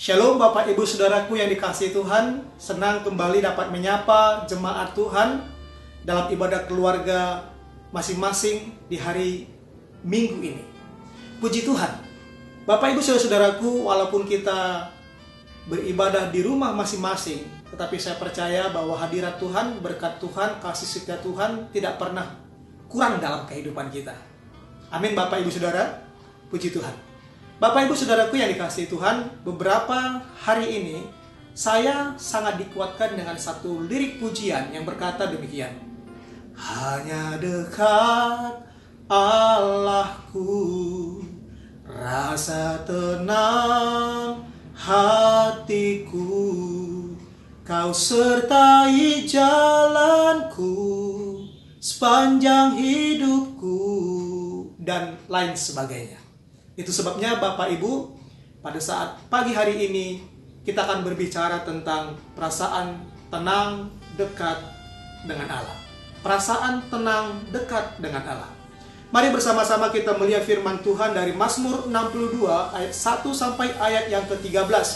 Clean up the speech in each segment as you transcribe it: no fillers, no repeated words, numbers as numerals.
Shalom Bapak Ibu Saudaraku yang dikasihi Tuhan. Senang kembali dapat menyapa jemaat Tuhan dalam ibadah keluarga masing-masing di hari Minggu ini. Puji Tuhan. Bapak Ibu Saudaraku, walaupun kita beribadah di rumah masing-masing, tetapi saya percaya bahwa hadirat Tuhan, berkat Tuhan, kasih setia Tuhan tidak pernah kurang dalam kehidupan kita. Amin Bapak Ibu Saudara. Puji Tuhan. Bapak Ibu Saudaraku yang dikasihi Tuhan, beberapa hari ini saya sangat dikuatkan dengan satu lirik pujian yang berkata demikian. Hanya dekat Allahku, rasa tenang hatiku, Kau sertai jalanku sepanjang hidupku, dan lain sebagainya. Itu sebabnya Bapak Ibu, pada saat pagi hari ini kita akan berbicara tentang perasaan tenang dekat dengan Allah. Perasaan tenang dekat dengan Allah. Mari bersama-sama kita melihat firman Tuhan dari Mazmur 62 ayat 1 sampai ayat yang ke-13.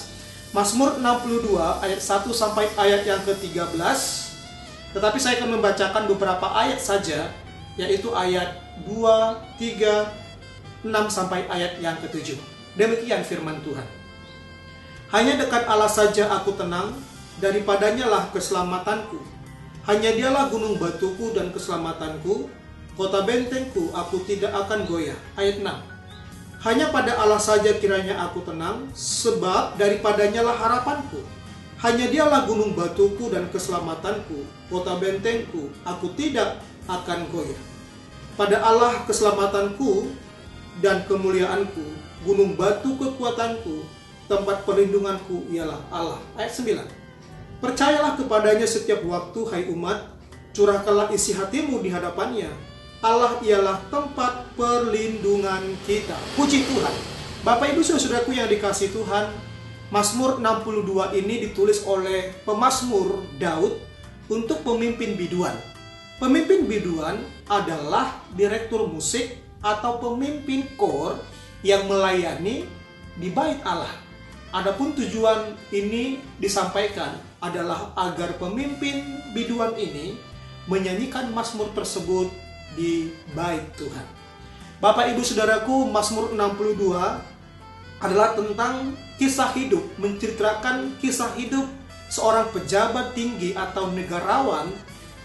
Mazmur 62 ayat 1 sampai ayat yang ke-13. Tetapi saya akan membacakan beberapa ayat saja, yaitu ayat 2, 3, 6 sampai ayat yang ke-7. Demikian firman Tuhan. Hanya dekat Allah saja aku tenang, daripadanya lah keselamatanku. Hanya dialah gunung batuku dan keselamatanku, kota bentengku, aku tidak akan goyah. Ayat 6. Hanya pada Allah saja kiranya aku tenang, sebab daripadanya lah harapanku. Hanya dialah gunung batuku dan keselamatanku, kota bentengku, aku tidak akan goyah. Pada Allah keselamatanku dan kemuliaanku, gunung batu kekuatanku, tempat perlindunganku ialah Allah. Ayat 9. Percayalah kepadanya setiap waktu, hai umat, curahkanlah isi hatimu di hadapannya. Allah ialah tempat perlindungan kita. Puji Tuhan. Bapak Ibu Saudaraku yang dikasihi Tuhan, Mazmur 62 ini ditulis oleh pemazmur Daud untuk pemimpin biduan. Pemimpin biduan adalah direktur musik atau pemimpin kor yang melayani di bait Allah. Adapun tujuan ini disampaikan adalah agar pemimpin biduan ini menyanyikan mazmur tersebut di bait Tuhan. Bapak Ibu Saudaraku, Mazmur 62 adalah tentang kisah hidup, menceritakan kisah hidup seorang pejabat tinggi atau negarawan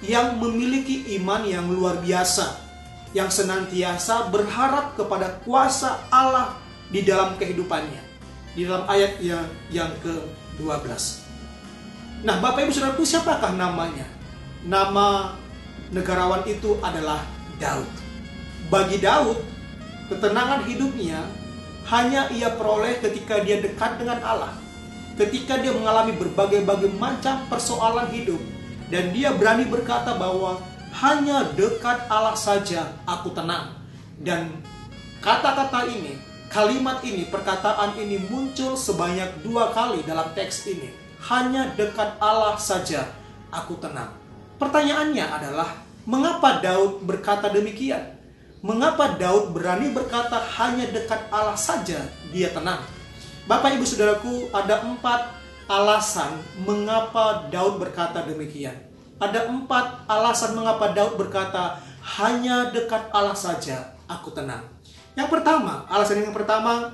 yang memiliki iman yang luar biasa, yang senantiasa berharap kepada kuasa Allah di dalam kehidupannya. Di dalam ayat yang ke-12. Nah, Bapak Ibu Saudaraku, siapakah namanya? Nama negarawan itu adalah Daud. Bagi Daud, ketenangan hidupnya hanya ia peroleh ketika dia dekat dengan Allah. Ketika dia mengalami berbagai macam persoalan hidup, dan dia berani berkata bahwa hanya dekat Allah saja aku tenang. Dan kata-kata ini, kalimat ini, perkataan ini muncul sebanyak 2 kali dalam teks ini. Hanya dekat Allah saja aku tenang. Pertanyaannya adalah, mengapa Daud berkata demikian? Mengapa Daud berani berkata hanya dekat Allah saja dia tenang? Bapak Ibu Saudaraku, ada 4 alasan mengapa Daud berkata demikian. Ada 4 alasan mengapa Daud berkata, hanya dekat Allah saja aku tenang. Yang pertama, alasan yang pertama,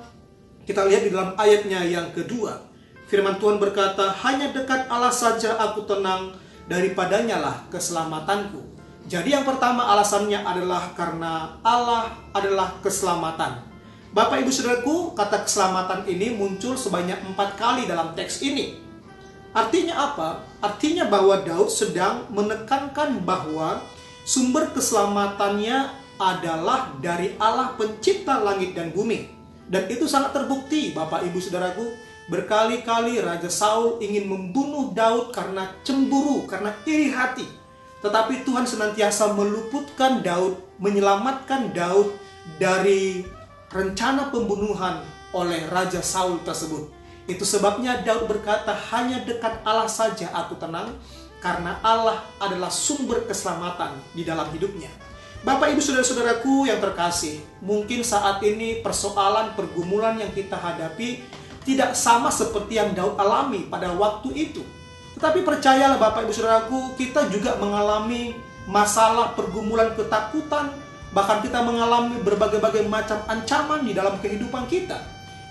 kita lihat di dalam ayatnya yang kedua. Firman Tuhan berkata, hanya dekat Allah saja aku tenang, daripadanya lah keselamatanku. Jadi yang pertama alasannya adalah karena Allah adalah keselamatan. Bapak Ibu Saudaraku, kata keselamatan ini muncul sebanyak 4 kali dalam teks ini. Artinya apa? Artinya bahwa Daud sedang menekankan bahwa sumber keselamatannya adalah dari Allah pencipta langit dan bumi. Dan itu sangat terbukti, Bapak Ibu Saudaraku. Berkali-kali Raja Saul ingin membunuh Daud karena cemburu, karena iri hati. Tetapi Tuhan senantiasa meluputkan Daud, menyelamatkan Daud dari rencana pembunuhan oleh Raja Saul tersebut. Itu sebabnya Daud berkata, hanya dekat Allah saja aku tenang, karena Allah adalah sumber keselamatan di dalam hidupnya. Bapak Ibu Saudara-saudaraku yang terkasih, mungkin saat ini persoalan pergumulan yang kita hadapi tidak sama seperti yang Daud alami pada waktu itu. Tetapi percayalah Bapak Ibu Saudaraku, kita juga mengalami masalah, pergumulan, ketakutan, bahkan kita mengalami berbagai-bagai macam ancaman di dalam kehidupan kita.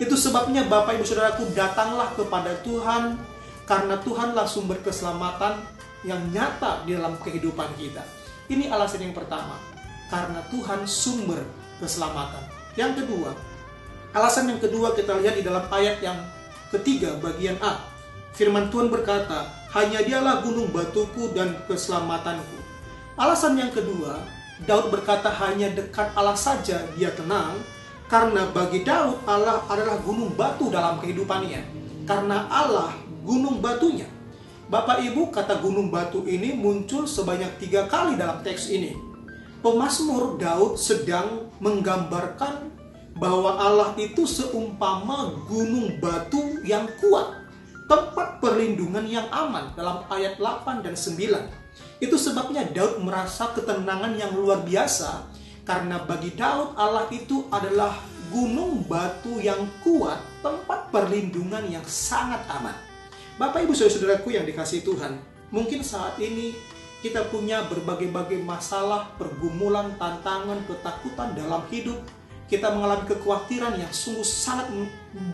Itu sebabnya Bapak Ibu Saudaraku, datanglah kepada Tuhan, karena Tuhanlah sumber keselamatan yang nyata di dalam kehidupan kita. Ini alasan yang pertama, karena Tuhan sumber keselamatan. Yang kedua, alasan yang kedua kita lihat di dalam ayat yang ketiga bagian A. Firman Tuhan berkata, hanya dialah gunung batuku dan keselamatanku. Alasan yang kedua, Daud berkata hanya dekat Allah saja dia tenang, karena bagi Daud Allah adalah gunung batu dalam kehidupannya. Karena Allah gunung batunya. Bapak Ibu, kata gunung batu ini muncul sebanyak 3 kali dalam teks ini. Pemazmur Daud sedang menggambarkan bahwa Allah itu seumpama gunung batu yang kuat, tempat perlindungan yang aman dalam ayat 8 dan 9. Itu sebabnya Daud merasa ketenangan yang luar biasa, karena bagi Daud Allah itu adalah gunung batu yang kuat, tempat perlindungan yang sangat aman. Bapak Ibu Saudara-saudaraku yang dikasihi Tuhan, mungkin saat ini kita punya berbagai-bagai masalah, pergumulan, tantangan, ketakutan dalam hidup. Kita mengalami kekhawatiran yang sungguh sangat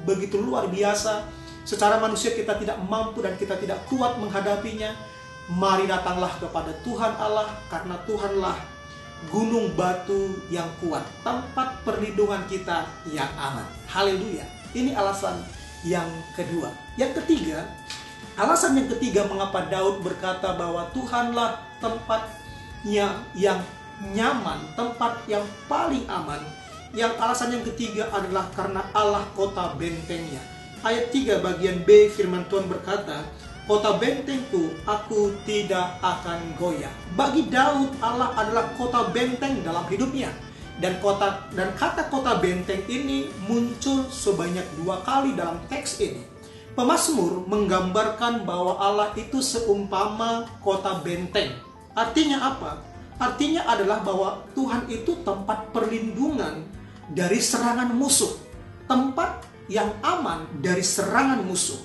begitu luar biasa. Secara manusia kita tidak mampu dan kita tidak kuat menghadapinya. Mari datanglah kepada Tuhan Allah, karena Tuhanlah gunung batu yang kuat, tempat perlindungan kita yang aman. Haleluya. Ini alasan yang kedua. Yang ketiga, alasan yang ketiga mengapa Daud berkata bahwa Tuhanlah tempatnya yang nyaman, tempat yang paling aman. Yang alasan yang ketiga adalah karena Allah kota bentengnya. Ayat 3 bagian B firman Tuhan berkata, kota bentengku, aku tidak akan goyah. Bagi Daud, Allah adalah kota benteng dalam hidupnya. Dan kata kota benteng ini muncul sebanyak 2 kali dalam teks ini. Pemazmur menggambarkan bahwa Allah itu seumpama kota benteng. Artinya apa? Artinya adalah bahwa Tuhan itu tempat perlindungan dari serangan musuh. Tempat yang aman dari serangan musuh.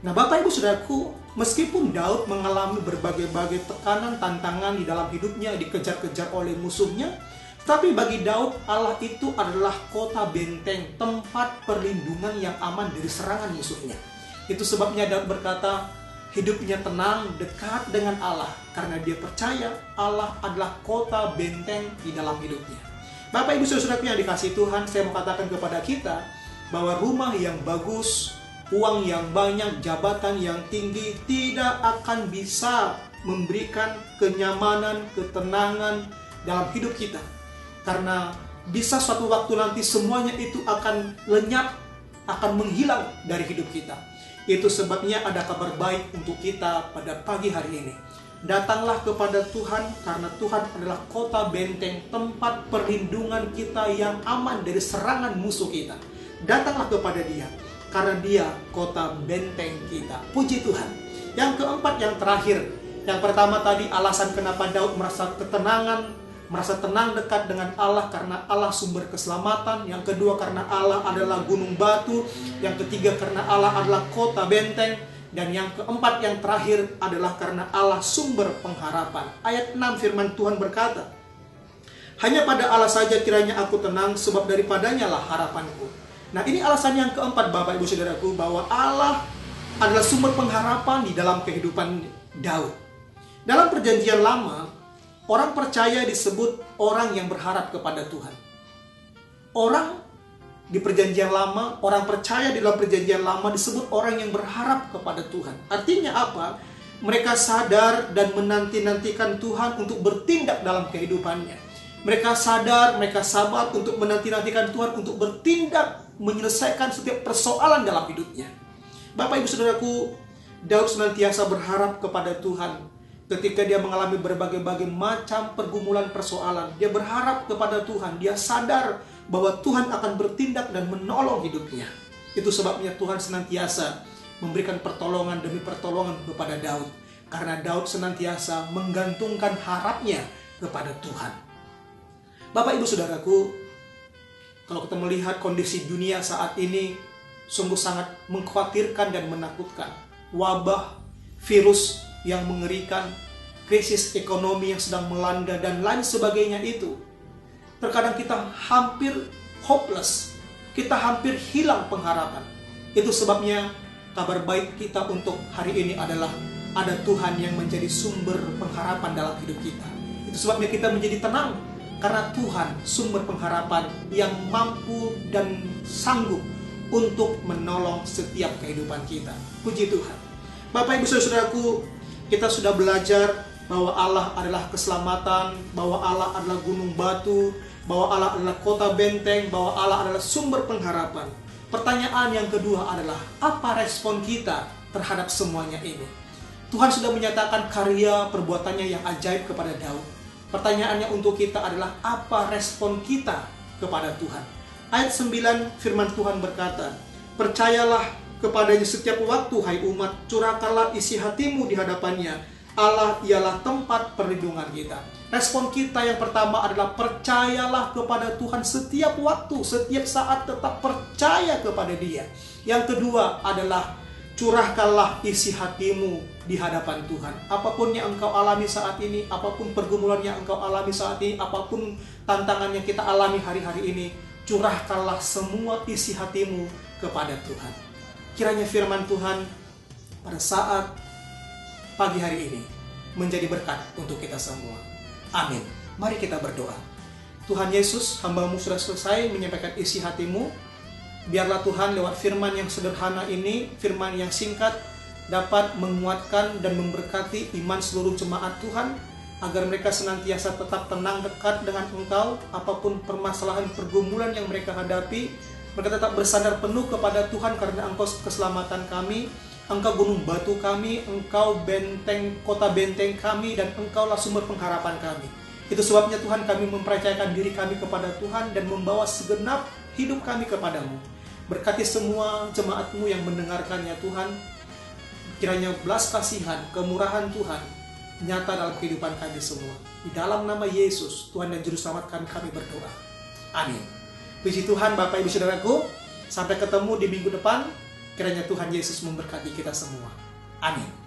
Nah, Bapak Ibu Saudaraku, meskipun Daud mengalami berbagai-bagai tekanan, tantangan di dalam hidupnya, dikejar-kejar oleh musuhnya, tapi bagi Daud, Allah itu adalah kota benteng, tempat perlindungan yang aman dari serangan musuhnya. Itu sebabnya Daud berkata, hidupnya tenang, dekat dengan Allah, karena dia percaya Allah adalah kota benteng di dalam hidupnya. Bapak Ibu Saudara-saudaraku yang dikasihi Tuhan, saya mau katakan kepada kita, bahwa rumah yang bagus, uang yang banyak, jabatan yang tinggi tidak akan bisa memberikan kenyamanan, ketenangan dalam hidup kita. Karena bisa suatu waktu nanti semuanya itu akan lenyap, akan menghilang dari hidup kita. Itu sebabnya ada kabar baik untuk kita pada pagi hari ini. Datanglah kepada Tuhan, karena Tuhan adalah kota benteng, tempat perlindungan kita yang aman dari serangan musuh kita. Datanglah kepada Dia, karena Dia kota benteng kita. Puji Tuhan. Yang keempat, yang terakhir. Yang pertama tadi alasan kenapa Daud merasa ketenangan, merasa tenang dekat dengan Allah karena Allah sumber keselamatan. Yang kedua karena Allah adalah gunung batu. Yang ketiga karena Allah adalah kota benteng. Dan yang keempat, yang terakhir adalah karena Allah sumber pengharapan. Ayat 6 firman Tuhan berkata, hanya pada Allah saja kiranya aku tenang, sebab daripadanya lah harapanku. Nah, ini alasan yang keempat Bapak Ibu Saudaraku, bahwa Allah adalah sumber pengharapan di dalam kehidupan Daud. Dalam perjanjian lama, orang percaya disebut orang yang berharap kepada Tuhan. Orang di perjanjian lama, orang percaya di dalam perjanjian lama disebut orang yang berharap kepada Tuhan. Artinya apa? Mereka sadar dan menanti-nantikan Tuhan untuk bertindak dalam kehidupannya. Mereka sadar, mereka sabar untuk menanti-nantikan Tuhan untuk bertindak, menyelesaikan setiap persoalan dalam hidupnya. Bapak Ibu Saudaraku, Daud senantiasa berharap kepada Tuhan. Ketika dia mengalami berbagai-bagai macam pergumulan persoalan, dia berharap kepada Tuhan. Dia sadar bahwa Tuhan akan bertindak dan menolong hidupnya. Itu sebabnya Tuhan senantiasa memberikan pertolongan demi pertolongan kepada Daud. Karena Daud senantiasa menggantungkan harapnya kepada Tuhan. Bapak Ibu Saudaraku, kalau kita melihat kondisi dunia saat ini, sungguh sangat mengkhawatirkan dan menakutkan. Wabah, virus yang mengerikan, krisis ekonomi yang sedang melanda, dan lain sebagainya itu. Terkadang kita hampir hopeless, kita hampir hilang pengharapan. Itu sebabnya kabar baik kita untuk hari ini adalah ada Tuhan yang menjadi sumber pengharapan dalam hidup kita. Itu sebabnya kita menjadi tenang, karena Tuhan sumber pengharapan yang mampu dan sanggup untuk menolong setiap kehidupan kita. Puji Tuhan. Bapak, Ibu, Saudaraku, kita sudah belajar bahwa Allah adalah keselamatan, bahwa Allah adalah gunung batu, bahwa Allah adalah kota benteng, bahwa Allah adalah sumber pengharapan. Pertanyaan yang kedua adalah, apa respon kita terhadap semuanya ini? Tuhan sudah menyatakan karya perbuatannya yang ajaib kepada Daud. Pertanyaannya untuk kita adalah, apa respon kita kepada Tuhan? Ayat 9 firman Tuhan berkata, percayalah kepadanya setiap waktu, hai umat, curahkanlah isi hatimu di hadapannya. Allah ialah tempat perlindungan kita. Respon kita yang pertama adalah percayalah kepada Tuhan setiap waktu, setiap saat, tetap percaya kepada Dia. Yang kedua adalah curahkanlah isi hatimu di hadapan Tuhan. Apapun yang engkau alami saat ini, apapun pergumulan yang engkau alami saat ini, apapun tantangan yang kita alami hari-hari ini, curahkanlah semua isi hatimu kepada Tuhan. Kiranya firman Tuhan pada saat pagi hari ini menjadi berkat untuk kita semua. Amin. Mari kita berdoa. Tuhan Yesus, hamba-Mu sudah selesai menyampaikan isi hatimu. Biarlah Tuhan lewat firman yang sederhana ini, firman yang singkat, dapat menguatkan dan memberkati iman seluruh jemaat Tuhan, agar mereka senantiasa tetap tenang dekat dengan Engkau. Apapun permasalahan pergumulan yang mereka hadapi, mereka tetap bersandar penuh kepada Tuhan, karena Engkau keselamatan kami, Engkau gunung batu kami, Engkau benteng, kota benteng kami, dan Engkaulah sumber pengharapan kami. Itu sebabnya Tuhan, kami mempercayakan diri kami kepada Tuhan dan membawa segenap hidup kami kepadamu. Berkati semua jemaat-Mu yang mendengarkannya Tuhan. Kiranya belas kasihan, kemurahan Tuhan nyata dalam kehidupan kami semua. Di dalam nama Yesus, Tuhan dan Juru Selamat kami berdoa. Amin. Puji Tuhan, Bapak, Ibu, Saudaraku. Sampai ketemu di minggu depan. Kiranya Tuhan Yesus memberkati kita semua. Amin.